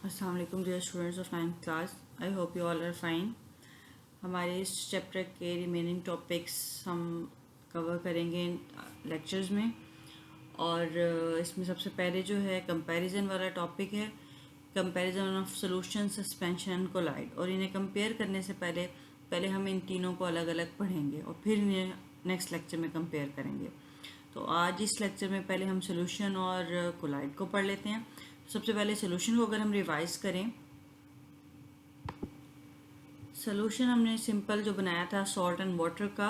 अस्सलाम वालेकुम dear students of 9th class. I hope you all are fine. हमारे इस चैप्टर के रिमेनिंग टॉपिक्स हम कवर करेंगे लेक्चर्स में। और इसमें सबसे पहले जो है कंपैरिजन वाला टॉपिक है, comparison of solution, suspension and colloid. और इन्हें कंपेयर करने से पहले हम इन तीनों को अलग अलग पढ़ेंगे और फिर इन्हें नेक्स्ट लेक्चर में कंपेयर करेंगे। तो आज इस लेक्चर में पहले हम सॉल्यूशन और कोलाइड को पढ़ लेते हैं। सबसे पहले सॉल्यूशन को अगर हम रिवाइज करें, सॉल्यूशन हमने सिंपल जो बनाया था सॉल्ट एंड वाटर का,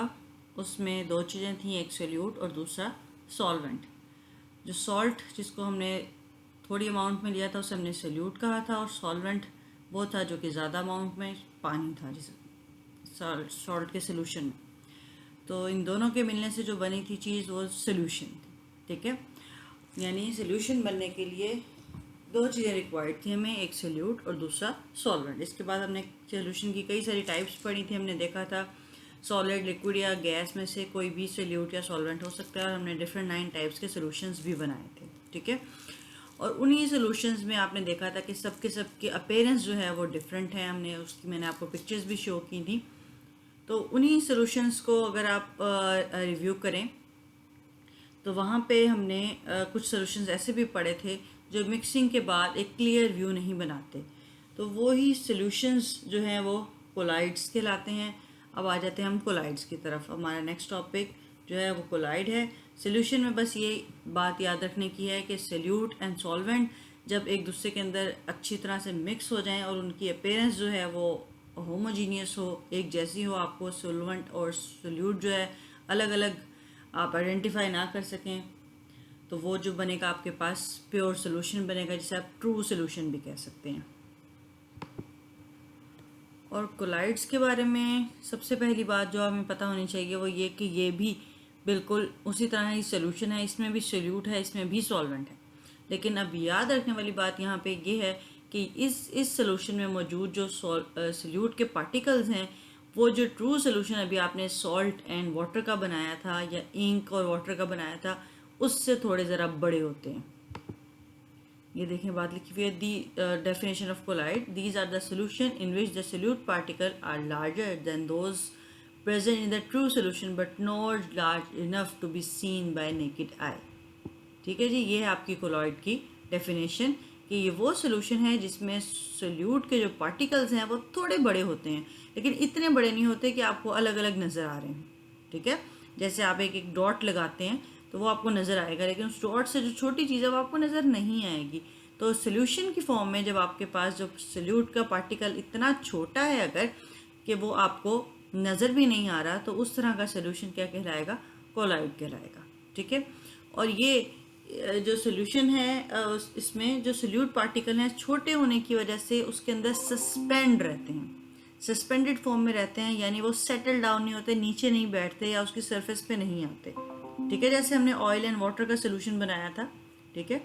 उसमें दो चीज़ें थी, एक सोल्यूट और दूसरा सॉल्वेंट। जो सॉल्ट जिसको हमने थोड़ी अमाउंट में लिया था उसे हमने सोल्यूट कहा था, और सॉल्वेंट वो था जो कि ज़्यादा अमाउंट में पानी था जिसे सॉल्ट के सोल्यूशन में। तो इन दोनों के मिलने से जो बनी थी चीज़ वो सोल्यूशन थी। ठीक है, यानी सोल्यूशन बनने के लिए दो चीज़ें रिक्वायर्ड थी हमें, एक सोल्यूट और दूसरा सॉल्वेंट। इसके बाद हमने सोल्यूशन की कई सारी टाइप्स पढ़ी थी। हमने देखा था सॉलिड, लिक्विड या गैस में से कोई भी सोल्यूट या सॉल्वेंट हो सकता है, और हमने डिफरेंट 9 टाइप्स के सोल्यूशंस भी बनाए थे। ठीक है, और उन्हीं सोल्यूशंस में आपने देखा था कि सबके अपीयरेंस जो है वो डिफरेंट है। मैंने आपको पिक्चर्स भी शो की थी। तो उन्हीं सोल्यूशंस को अगर आप रिव्यू करें तो वहाँ पे हमने कुछ सोल्यूशंस ऐसे भी पढ़े थे जो मिक्सिंग के बाद एक क्लियर व्यू नहीं बनाते। तो वो ही सोल्यूशंस जो हैं वो कोलाइड्स कहलाते हैं। अब आ जाते हैं हम कोलाइड्स की तरफ। हमारा नेक्स्ट टॉपिक जो है वो कोलाइड है। सोल्यूशन में बस ये बात याद रखने की है कि सोल्यूट एंड सॉल्वेंट जब एक दूसरे के अंदर अच्छी तरह से मिक्स हो जाएं और उनकी अपीयरेंस जो है वो होमोजीनियस हो, एक जैसी हो, आपको सॉल्वेंट और सोल्यूट जो है अलग अलग आप आइडेंटिफाई ना कर सकें, तो वो जो बनेगा आपके पास प्योर सोल्यूशन बनेगा, जिसे आप ट्रू सोल्यूशन भी कह सकते हैं। और कोलाइड्स के बारे में सबसे पहली बात जो हमें पता होनी चाहिए वो ये कि ये भी बिल्कुल उसी तरह ही सोल्यूशन है। इसमें भी सोल्यूट है, इसमें भी सॉल्वेंट है। लेकिन अब याद रखने वाली बात यहाँ पे ये है कि इस सोल्यूशन में मौजूद जो सोल्यूट के पार्टिकल्स हैं, वो जो ट्रू सोल्यूशन अभी आपने सॉल्ट एंड वाटर का बनाया था या इंक और वाटर का बनाया था, उससे थोड़े ज़रा बड़े होते हैं। ये देखें, बात लिखी हुई है, the definition of colloid, these are the solution in which the solute particle are larger than those present in the true solution but not large enough to be seen by naked eye. ठीक है जी, ये है आपकी collide की definition कि ये वो solution है जिसमें सोल्यूट के जो पार्टिकल्स हैं वो थोड़े बड़े होते हैं, लेकिन इतने बड़े नहीं होते कि आपको अलग अलग नज़र आ रहे हैं। ठीक है, जैसे आप एक एक डॉट लगाते हैं तो वो आपको नज़र आएगा, लेकिन उस डॉट से जो छोटी चीज़ है वो आपको नज़र नहीं आएगी। तो सोल्यूशन की फॉर्म में जब आपके पास जो सोल्यूट का पार्टिकल इतना छोटा है अगर कि वो आपको नज़र भी नहीं आ रहा, तो उस तरह का सोल्यूशन क्या कहलाएगा? कोलाइड कहलाएगा। ठीक है, और ये जो सोल्यूशन है इसमें जो सोल्यूट पार्टिकल हैं छोटे होने की वजह से उसके अंदर सस्पेंड रहते हैं, सस्पेंडेड फॉर्म में रहते हैं, यानी वो सेटल डाउन नहीं होते, नीचे नहीं बैठते या उसकी सरफेस पे नहीं आते। ठीक है, जैसे हमने ऑयल एंड वाटर का सोल्यूशन बनाया था। ठीक है,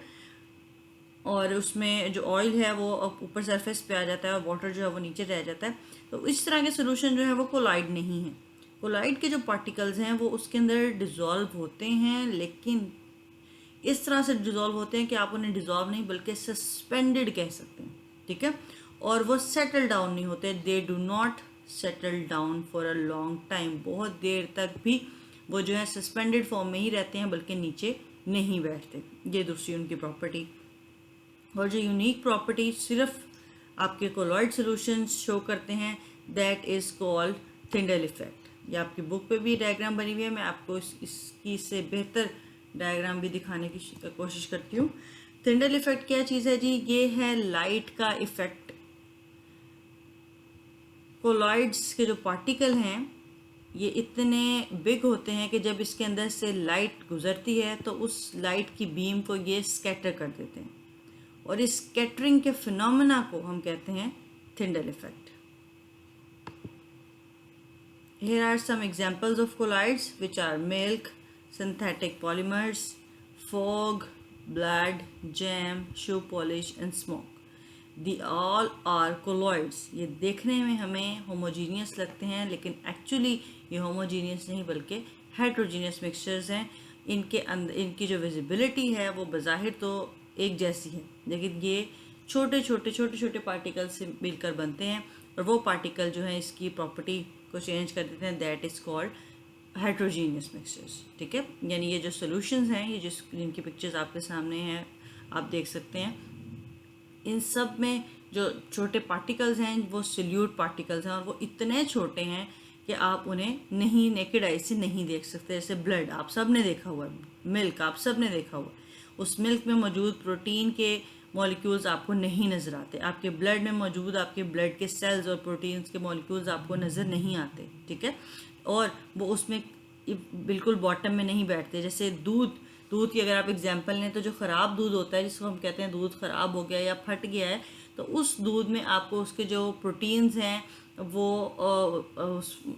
और उसमें जो ऑयल है वो ऊपर सरफेस पे आ जाता है और वाटर जो है वो नीचे रह जाता है। तो इस तरह के सोल्यूशन जो है वो कोलाइड नहीं है। कोलाइड के जो पार्टिकल्स हैं वो उसके अंदर डिज़ोल्व होते हैं, लेकिन इस तरह से डिज़ोल्व होते हैं कि आप उन्हें डिज़ोल्व नहीं बल्कि सस्पेंडेड कह सकते हैं। ठीक है, और वो सेटल डाउन नहीं होते, they do not settle down for a long time. बहुत देर तक भी वो जो है सस्पेंडेड फॉर्म में ही रहते हैं, बल्कि नीचे नहीं बैठते। ये दूसरी उनकी प्रॉपर्टी। और जो यूनिक प्रॉपर्टी सिर्फ आपके कोलॉइड सॉल्यूशंस शो करते हैं, दैट इज़ कॉल्ड थिंडल इफेक्ट। ये आपकी बुक पे भी डायग्राम बनी हुई है, मैं आपको इससे बेहतर डायग्राम भी दिखाने की कोशिश करती हूँ। थिंडल इफेक्ट क्या चीज़ है जी? ये है लाइट का इफेक्ट। कोलॉइड्स के जो पार्टिकल हैं ये इतने बिग होते हैं कि जब इसके अंदर से लाइट गुजरती है तो उस लाइट की बीम को ये स्कैटर कर देते हैं, और इस स्कैटरिंग के फिनोमेना को हम कहते हैं Tyndall effect. Here are some examples of colloids, which are milk, synthetic polymers, fog, blood, jam, shoe polish and smoke. The all are colloids. ये देखने में हमें होमोजीनियस लगते हैं, लेकिन एक्चुअली ये होमोजीनियस नहीं बल्कि हेट्रोजीनियस मिक्सचर्स हैं। इनके अंदर इनकी जो विजिबिलिटी है वो बज़ाहिर तो एक जैसी है, लेकिन ये छोटे छोटे पार्टिकल से मिलकर बनते हैं, और वो पार्टिकल जो है इसकी प्रॉपर्टी को चेंज कर देते हैं। That is called heterogeneous mixtures. ठीक है, यानी ये जो सॉल्यूशंस हैं, ये जिनकी पिक्चर्स आपके सामने हैं, आप देख सकते हैं, इन सब में जो छोटे पार्टिकल्स हैं वो सोल्यूट पार्टिकल्स हैं, और वो इतने छोटे हैं कि आप उन्हें नहीं नेकेड आई से नहीं देख सकते। जैसे ब्लड आप सब ने देखा हुआ है, मिल्क आप सब ने देखा हुआ, उस मिल्क में मौजूद प्रोटीन के मॉलिक्यूल्स आपको नहीं नज़र आते। आपके ब्लड में मौजूद आपके ब्लड के सेल्स और प्रोटीन्स के मॉलिक्यूल्स आपको नज़र नहीं आते। ठीक है, और वो उसमें बिल्कुल बॉटम में नहीं बैठते। जैसे दूध की अगर आप एग्जांपल लें, तो जो ख़राब दूध होता है, जिसको हम कहते हैं दूध ख़राब हो गया या फट गया है, तो उस दूध में आपको उसके जो प्रोटीन्स हैं वो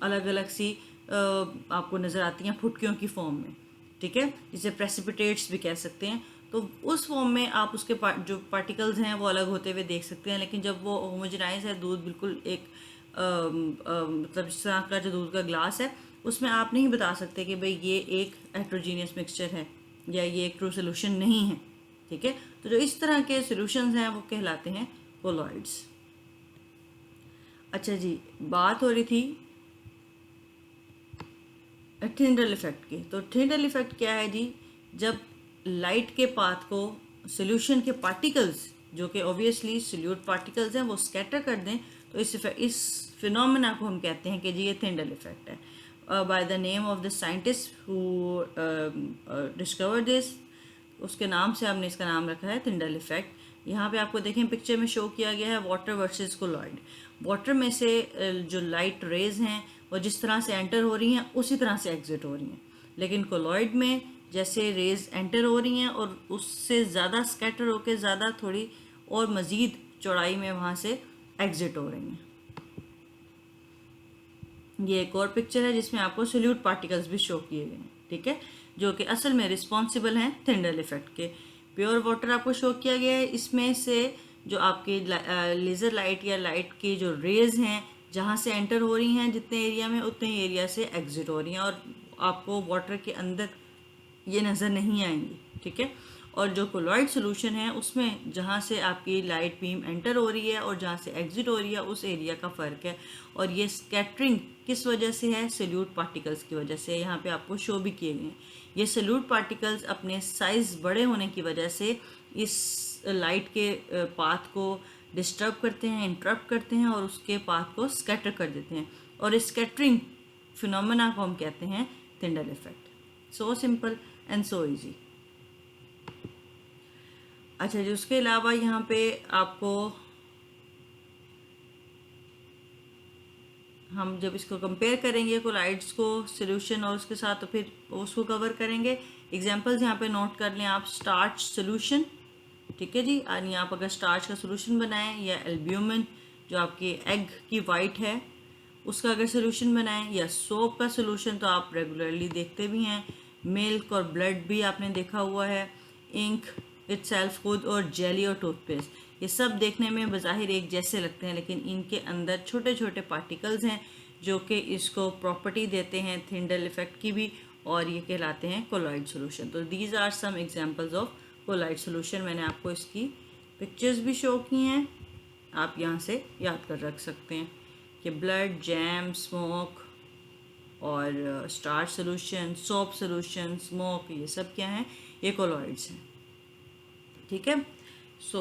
अलग अलग सी आपको नज़र आती हैं फुटकियों की फॉर्म में। ठीक है, जिसे प्रेसिपिटेट्स भी कह सकते हैं। तो उस फॉर्म में आप उसके जो पार्टिकल्स हैं वो अलग होते हुए देख सकते हैं। लेकिन जब वो होमोजेनाइज है दूध, बिल्कुल एक मतलब इस तरह का जो दूध का ग्लास है, उसमें आप नहीं बता सकते कि भाई ये एक हेट्रोजीनियस मिक्सचर है या ये एक ट्रू सोल्यूशन नहीं है। ठीक है, तो जो इस तरह के सोल्यूशंस हैं वो कहलाते हैं कोलॉइड्स। अच्छा जी, बात हो रही थी थिंडल इफेक्ट की। तो थिंडल इफेक्ट क्या है जी? जब लाइट के पाथ को सोल्यूशन के पार्टिकल्स, जो कि ऑब्वियसली सोल्यूट पार्टिकल्स हैं, वो स्कैटर कर दें, तो इस फिनोमेना को हम कहते हैं कि जी ये थिंडल इफेक्ट है। By the name of the scientist who discover this, उसके नाम से हमने इसका नाम रखा है थिंडल इफेक्ट। यहाँ पे आपको देखें पिक्चर में शो किया गया है वाटर वर्सेस कोलॉइड। वाटर में से जो लाइट रेज हैं वो जिस तरह से एंटर हो रही हैं उसी तरह से एग्जिट हो रही हैं, लेकिन कोलॉइड में जैसे रेज एंटर हो रही हैं और उससे ज़्यादा स्कैटर होकर ज़्यादा थोड़ी और मज़ीद चौड़ाई में वहाँ से एग्जिट हो रही हैं। ये एक और पिक्चर है जिसमें आपको सोल्यूट पार्टिकल्स भी शो किए गए हैं। ठीक है, जो कि असल में रिस्पॉन्सिबल हैं थिंडल इफेक्ट के। प्योर वाटर आपको शो किया गया है, इसमें से जो आपकी लेज़र लाइट या लाइट की जो रेज हैं जहाँ से एंटर हो रही हैं जितने एरिया में, उतने एरिया से एग्जिट हो रही हैं, और आपको वाटर के अंदर ये नज़र नहीं आएंगी। ठीक है, और जो कोलॉइड सोल्यूशन है उसमें जहाँ से आपकी लाइट बीम एंटर हो रही है और जहाँ से एग्जिट हो रही है उस एरिया का फ़र्क है। और ये स्कैटरिंग किस वजह से है? सोल्यूट पार्टिकल्स की वजह से। यहाँ पे आपको शो भी किए गए हैं। ये सोल्यूट पार्टिकल्स अपने साइज़ बड़े होने की वजह से इस लाइट के पाथ को डिस्टर्ब करते हैं, इंटरप्ट करते हैं, और उसके पाथ को स्कैटर कर देते हैं, और इस स्कैटरिंग फिनोमेना को हम कहते हैं Tyndall effect. So simple and so easy. अच्छा जी, उसके अलावा यहाँ पे आपको हम जब इसको कंपेयर करेंगे कोलॉइड्स को सोल्यूशन और उसके साथ, तो फिर उसको कवर करेंगे। एग्जांपल्स यहाँ पे नोट कर लें आप। स्टार्च सोल्यूशन, ठीक है जी, यानी आप अगर स्टार्च का सोल्यूशन बनाएं, या एल्ब्यूमिन जो आपके एग की वाइट है उसका अगर सोल्यूशन बनाएं, या सोप का सोल्यूशन तो आप रेगुलरली देखते भी हैं। मिल्क और ब्लड भी आपने देखा हुआ है। इंक इटसेल्फ खुद, और जेली और टूथपेस्ट, ये सब देखने में बज़ाहिर एक जैसे लगते हैं, लेकिन इनके अंदर छोटे छोटे पार्टिकल्स हैं जो कि इसको प्रॉपर्टी देते हैं थिंडल इफेक्ट की भी, और ये कहलाते हैं कोलॉइड सोल्यूशन। तो these are some examples of colloid solution. मैंने आपको इसकी पिक्चर्स भी शो की हैं, आप यहाँ से याद कर रख सकते हैं कि ब्लड, जैम, स्मोक और starch solution, soap solution, smoke, ये सब क्या हैं? ये कोलॉइड्स हैं। ठीक है, सो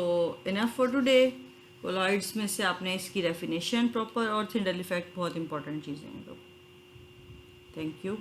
इनफ फॉर टुडे। कोलॉइड्स में से आपने इसकी डेफिनेशन प्रॉपर, और थिंडल इफेक्ट बहुत इंपॉर्टेंट चीज़ें हैं। तो थैंक यू।